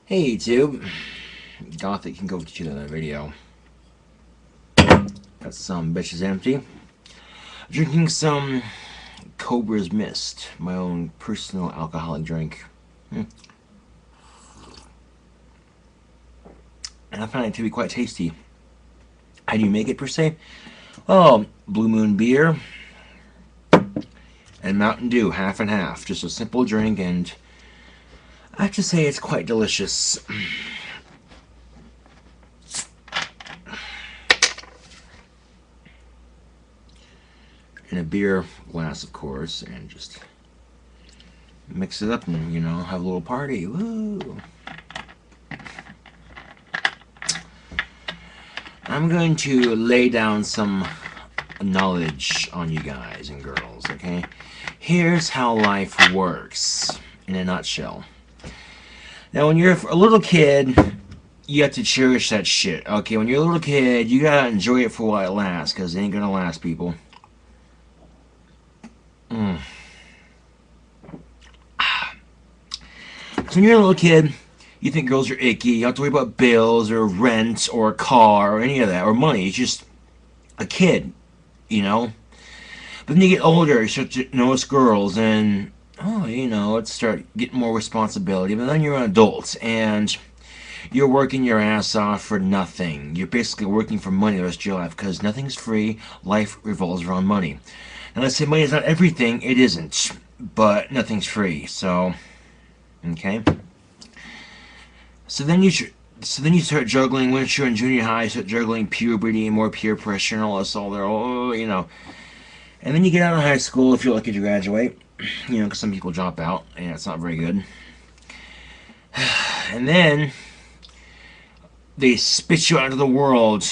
Hey YouTube, Gothic can go to another video. Got some bitches empty. Drinking some Cobra's Mist, my own personal alcoholic drink. And I find it to be quite tasty. How do you make it per se? Oh, Blue Moon beer and Mountain Dew, half and half. Just a simple drink, and I have to say it's quite delicious. In a beer glass, of course, and just mix it up and, have a little party. Woo! I'm going to lay down some knowledge on you guys and girls, okay? Here's how life works in a nutshell. Now, when you're a little kid, you have to cherish that shit, okay? When you're a little kid, you gotta enjoy it for while it lasts, because it ain't gonna last, people. So when you're a little kid, you think girls are icky. You don't have to worry about bills or rent or a car or any of that, or money. It's just a kid, But then you get older, you start to notice girls, and it start getting more responsibility. But then you're an adult, and you're working your ass off for nothing. You're basically working for money the rest of your life, because nothing's free. Life revolves around money. And let's say money is not everything. It isn't, but nothing's free. So, okay. So then you start juggling. Once you're in junior high, you start juggling puberty and more peer pressure and all this, all there. And then you get out of high school if you're lucky to graduate. Because some people drop out, and it's not very good. And then they spit you out into the world.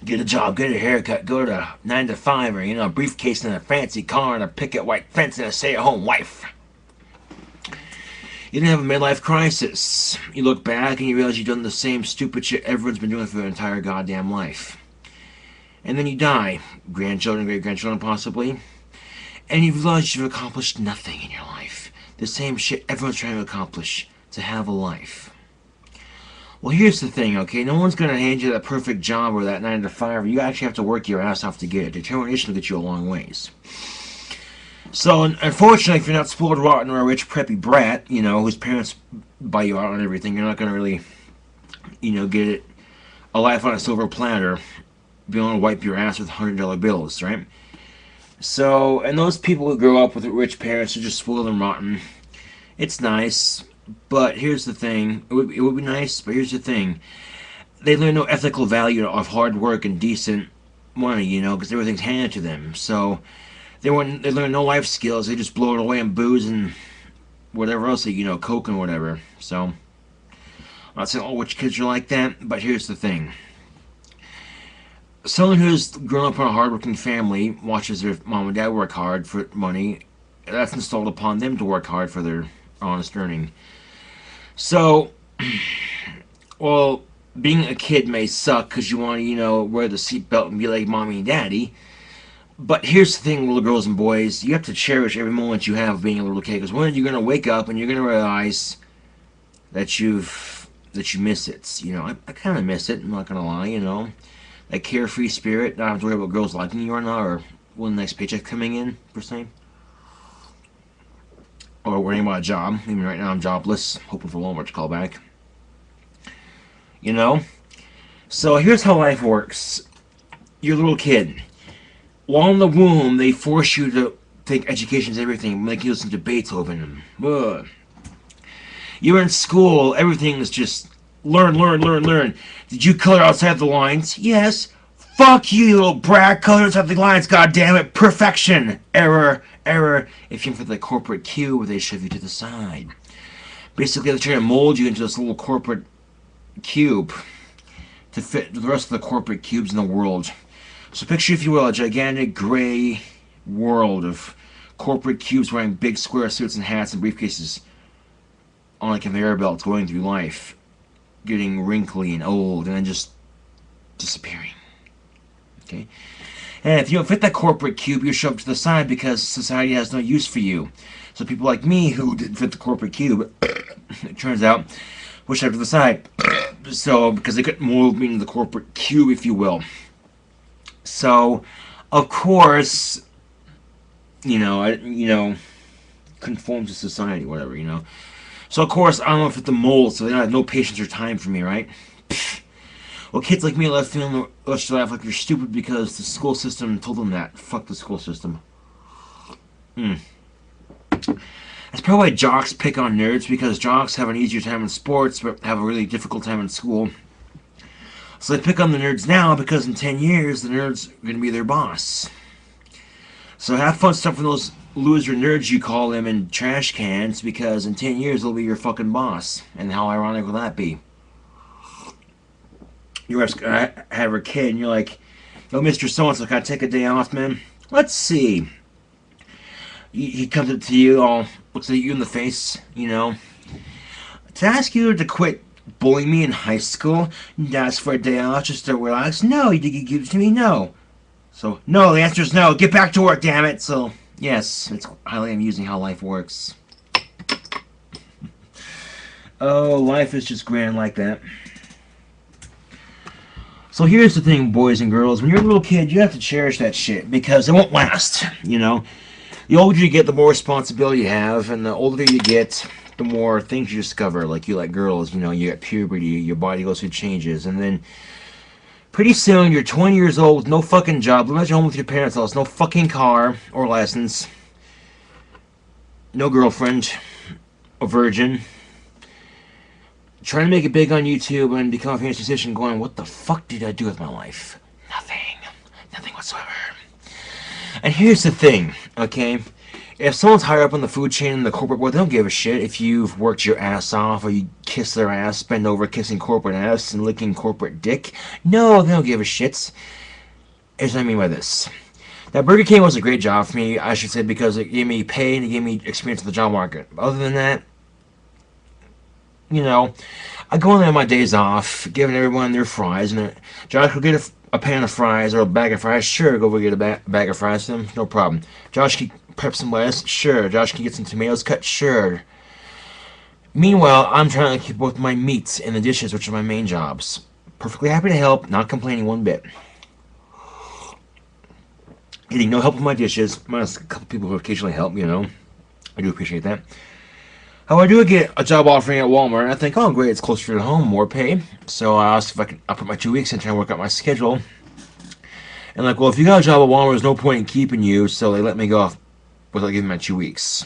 Get a job, get a haircut, go to 9 to 5, or a briefcase and a fancy car and a picket white fence and a stay-at-home wife. You didn't have a midlife crisis. You look back and you realize you've done the same stupid shit everyone's been doing for their entire goddamn life. And then you die. Grandchildren, great-grandchildren possibly. And you realize you've accomplished nothing in your life. The same shit everyone's trying to accomplish. To have a life. Well, here's the thing, okay? No one's going to hand you that perfect job or that 9 to 5. You actually have to work your ass off to get it. Determination will get you a long ways. So, unfortunately, if you're not spoiled rotten or a rich preppy brat, whose parents buy you out and everything, you're not going to really, get it a life on a silver platter, be able to wipe your ass with $100 bills, right? So, and those people who grow up with rich parents are just spoiled and rotten. It's nice, but here's the thing. It would be nice, but here's the thing. They learn no ethical value of hard work and decent money, because everything's handed to them. So, they learn no life skills. They just blow it away on booze and whatever else, coke and whatever. So, I'm not saying all rich kids are like that, but here's the thing. Someone who's grown up in a hardworking family watches their mom and dad work hard for money. That's installed upon them to work hard for their honest earning. So, well, being a kid may suck because you want to, wear the seatbelt and be like mommy and daddy. But here's the thing, little girls and boys. You have to cherish every moment you have of being a little kid. Because one day you're going to wake up and you're going to realize that you miss it. I kind of miss it. I'm not going to lie, That carefree spirit. Not have to worry about girls liking you or not. Or when the next paycheck coming in, per se. Or worrying about a job. Even right now I'm jobless. Hoping for Walmart to call back. So here's how life works. You're a little kid. While in the womb, they force you to think education's everything, make you listen to Beethoven. Ugh. You're in school, everything is just learn. Did you color outside the lines? Yes. Fuck you, little brat. Color outside the lines, goddammit. Perfection. Error. If you're for the corporate cube, they shove you to the side. Basically, they're trying to mold you into this little corporate cube to fit the rest of the corporate cubes in the world. So picture, if you will, a gigantic gray world of corporate cubes wearing big square suits and hats and briefcases on a conveyor belt going through life, getting wrinkly and old, and then just disappearing. Okay? And if you don't fit that corporate cube, you're shoved to the side because society has no use for you. So people like me who didn't fit the corporate cube, it turns out, were shoved to the side. So, because they couldn't mold me into the corporate cube, if you will. So, of course, conform to society, whatever. So, of course, I don't fit the mold, so they don't have no patience or time for me, right? Well, kids like me left feeling left to laugh like you're stupid because the school system told them that. Fuck the school system. That's probably why jocks pick on nerds, because jocks have an easier time in sports but have a really difficult time in school. So they pick on the nerds now because in 10 years the nerds are going to be their boss. So have fun stuffing those loser nerds, you call them, in trash cans, because in 10 years they'll be your fucking boss. And how ironic will that be? You have a kid and you're like, yo, Mr. So-and-so, can I take a day off, man? Let's see. He comes up to you, all looks at you in the face, to ask you to quit bullying me in high school and ask for a day off just to relax. No, you give it to me? No. So, no, the answer is no. Get back to work, damn it. So, yes, it's highly amusing how life works. Oh, life is just grand like that. So here's the thing, boys and girls. When you're a little kid, you have to cherish that shit because it won't last, The older you get, the more responsibility you have, and the older you get, the more things you discover. Like girls, you get puberty, your body goes through changes, and then pretty soon you're 20 years old with no fucking job, living at home with your parents' house, no fucking car or license, no girlfriend, a virgin, trying to make it big on YouTube and become a famous musician, going, what the fuck did I do with my life? Nothing whatsoever. And here's the thing, okay? If someone's higher up on the food chain in the corporate world, they don't give a shit if you've worked your ass off or you kiss their ass, bend over kissing corporate ass and licking corporate dick. No, they don't give a shit. Here's what I mean by this. Now, Burger King was a great job for me, I should say, because it gave me pay and it gave me experience in the job market. Other than that, I go in there on my days off, giving everyone their fries, and Josh will get a pan of fries or a bag of fries. Sure, go get a bag of fries for them. No problem. Josh can prep some lettuce. Sure. Josh can get some tomatoes cut. Sure. Meanwhile, I'm trying to keep both my meats in the dishes, which are my main jobs. Perfectly happy to help, not complaining one bit. Getting no help with my dishes, minus a couple people who occasionally help, I do appreciate that. However, I do get a job offering at Walmart, and I think, oh great, it's closer to home, more pay. So I asked if I'll put my 2 weeks in, trying to work out my schedule. And well, if you got a job at Walmart, there's no point in keeping you, so they let me go off without giving me my 2 weeks.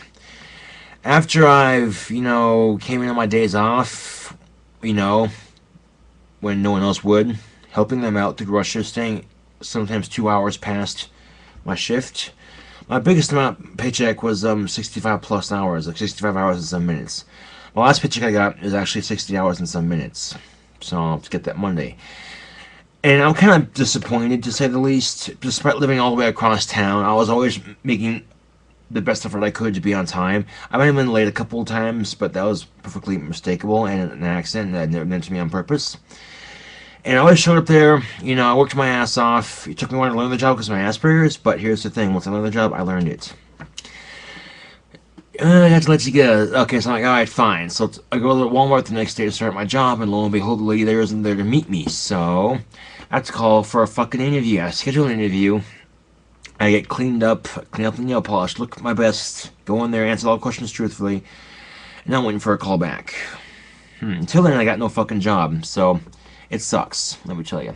After I've, came in on my days off, when no one else would, helping them out through rushes, staying sometimes 2 hours past my shift. My biggest amount paycheck was 65 plus hours, like 65 hours and some minutes. My last paycheck I got is actually 60 hours and some minutes. So I'll have to get that Monday. And I'm kind of disappointed, to say the least. Despite living all the way across town, I was always making the best effort I could to be on time. I might have been late a couple of times, but that was perfectly mistakable and an accident that never meant to me on purpose. And I always showed up there, I worked my ass off. It took me a while to learn the job because of my Asperger's, but here's the thing, once I learned the job, I learned it. I have to let you go. Okay, so I'm like, alright, fine. So I go to Walmart the next day to start my job, and lo and behold, the lady there isn't there to meet me. So I have to call for a fucking interview. I schedule an interview. I get clean up the nail polish, look my best, go in there, answer all questions truthfully, and I'm waiting for a call back. Until then, I got no fucking job, so it sucks, let me tell you.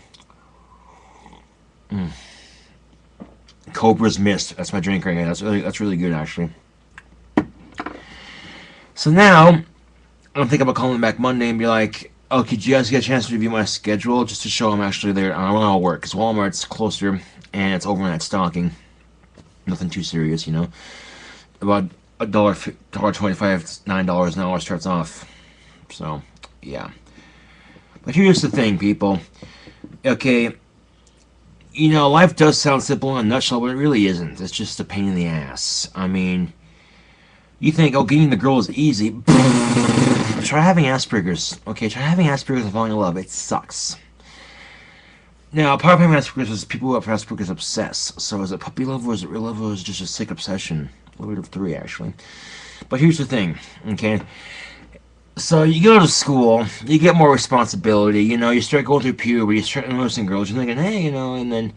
Cobra's Mist. That's my drink right now. That's really good, actually. So now, I'm thinking about calling them back Monday and be like, oh, could you guys get a chance to review my schedule just to show I'm actually there? I don't know how it works, because Walmart's closer and it's overnight stocking. Nothing too serious, About $1.25, $9 an hour starts off. So, yeah. But here's the thing, people. Okay, life does sound simple in a nutshell, but it really isn't. It's just a pain in the ass. I mean, you think, oh, getting the girl is easy. Try having Asperger's. Okay, try having Asperger's and falling in love. It sucks. Now, part of my Asperger's is people who have Asperger's obsess. So is it puppy love or is it real love or is it just a sick obsession? A little bit of three, actually. But here's the thing, okay? So you go to school, you get more responsibility, you know, you start going through puberty, you start noticing girls, you're thinking, hey, you know, and then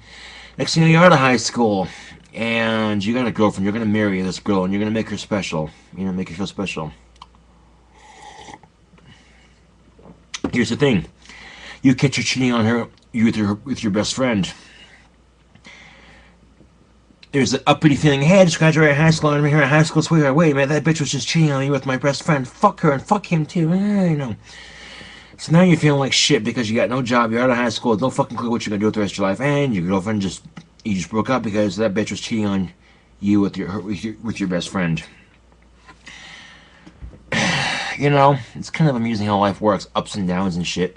next thing you know, you're out of high school, and you got a girlfriend, you're going to marry this girl, and you're going to make her special, you know, make her feel special. Here's the thing, you catch her cheating on her with your best friend. There's an uppity feeling, hey, I just graduated high school, I'm here at high school sweetheart. Wait, man, that bitch was just cheating on me with my best friend. Fuck her and fuck him too. You know. So now you're feeling like shit because you got no job, you're out of high school, no fucking clue what you're gonna do with the rest of your life, and your girlfriend you just broke up because that bitch was cheating on you with your best friend. You know, it's kind of amusing how life works, ups and downs and shit.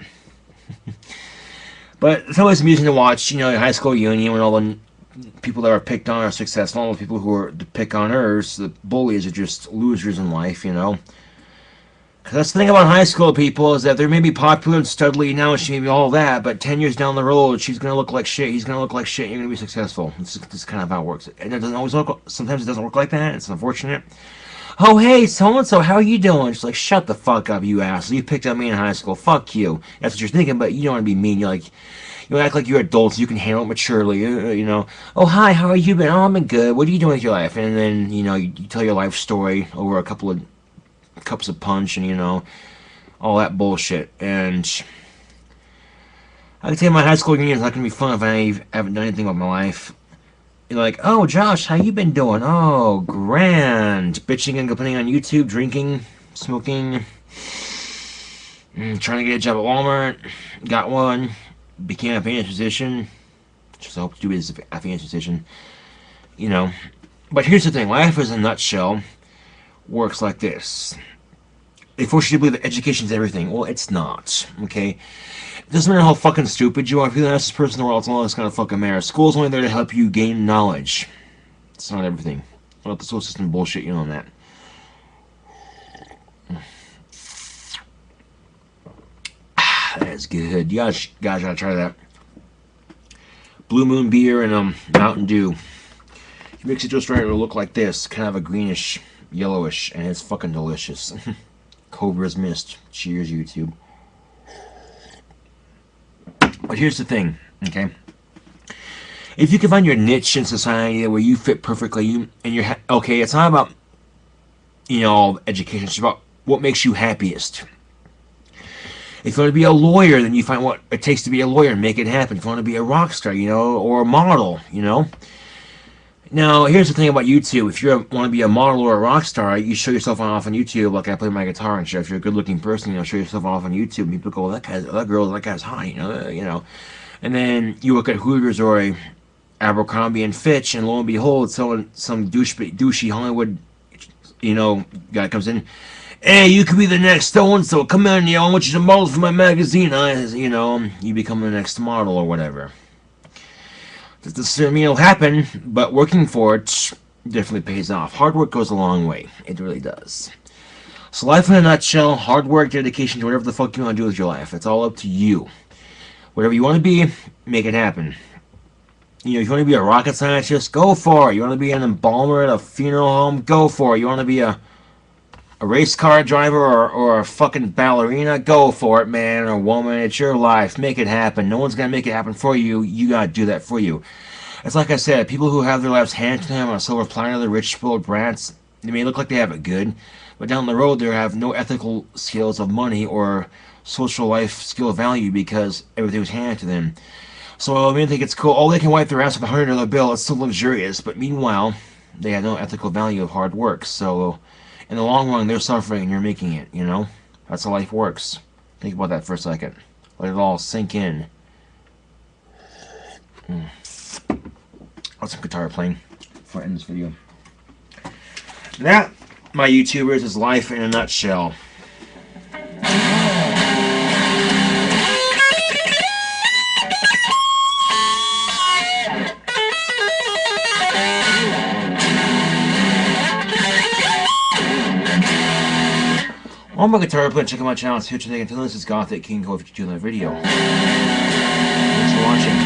But it's always amusing to watch, you know, your high school reunion when all the people that are picked on are successful, all the people who are the pick oners, the bullies, are just losers in life, you know. Because that's the thing about high school people, is that they may be popular and studly now, and she may be all that, but 10 years down the road, she's going to look like shit, he's going to look like shit, and you're going to be successful. This is kind of how it works. And it doesn't always look, sometimes it doesn't work like that, it's unfortunate. Oh, hey, so-and-so, how are you doing? She's like, shut the fuck up, you asshole. You picked on me in high school. Fuck you. That's what you're thinking, but you don't want to be mean. You're like, you act like you're adults. You can handle it maturely, you know. Oh, hi, how are you been? Oh, I've been good. What are you doing with your life? And then, you know, you tell your life story over a couple of cups of punch and, you know, all that bullshit. And I can tell you my high school reunion is not going to be fun if I haven't done anything with my life. You're like, oh, Josh, how you been doing? Oh, grand. Bitching and complaining on YouTube, drinking, smoking, trying to get a job at Walmart. Got one. Became a financial physician. Just hope to do as a financial physician. You know. But here's the thing. Life as a nutshell works like this. They force you to believe that education's everything. Well, it's not. Okay? It doesn't matter how fucking stupid you are. If you're the nicest person in the world, it's all this kind of fucking matter. School's only there to help you gain knowledge. It's not everything. What about the school system bullshit? You know that. That is good. You guys gotta try that. Blue Moon beer and Mountain Dew. You mix it just right, it'll look like this. Kind of a greenish, yellowish, and it's fucking delicious. Cobra's Mist. Cheers, YouTube. But here's the thing, okay? If you can find your niche in society where you fit perfectly, okay, it's not about, you know, education. It's about what makes you happiest. If you want to be a lawyer, then you find what it takes to be a lawyer and make it happen. If you want to be a rock star, you know, or a model, you know. Now, here's the thing about YouTube. If you want to be a model or a rock star, you show yourself off on YouTube like I play my guitar and shit. If you're a good-looking person, you know, show yourself off on YouTube. And people go, that guy's hot, you know. And then you look at Hooters or a Abercrombie and Fitch, and lo and behold, some douchey Hollywood, you know, guy comes in. Hey, you could be the next so-and-so. Come in, you know, I want you to model for my magazine. You know, you become the next model or whatever. This doesn't mean it'll happen, but working for it definitely pays off. Hard work goes a long way. It really does. So life in a nutshell, hard work, dedication to whatever the fuck you want to do with your life. It's all up to you. Whatever you want to be, make it happen. You know, if you want to be a rocket scientist, go for it. You want to be an embalmer at a funeral home, go for it. You want to be a race car driver or a fucking ballerina, go for it, man or woman. It's your life. Make it happen. No one's going to make it happen for you. You got to do that for you. It's like I said, people who have their lives handed to them on a silver platter, the rich, spoiled brats, they may look like they have it good, but down the road they have no ethical skills of money or social life skill value because everything was handed to them. So I mean, think it's cool. Oh, they can wipe their ass with a $100 bill. It's so luxurious. But meanwhile, they have no ethical value of hard work. So in the long run, they're suffering and you're making it, you know? That's how life works. Think about that for a second. Let it all sink in. Got some guitar playing before I end this video. That, my YouTubers, is life in a nutshell. I'm a guitar player. Check out my channel. It's Hitch. Until this is Gothic King. Hope you do that video. Thanks for watching. watching.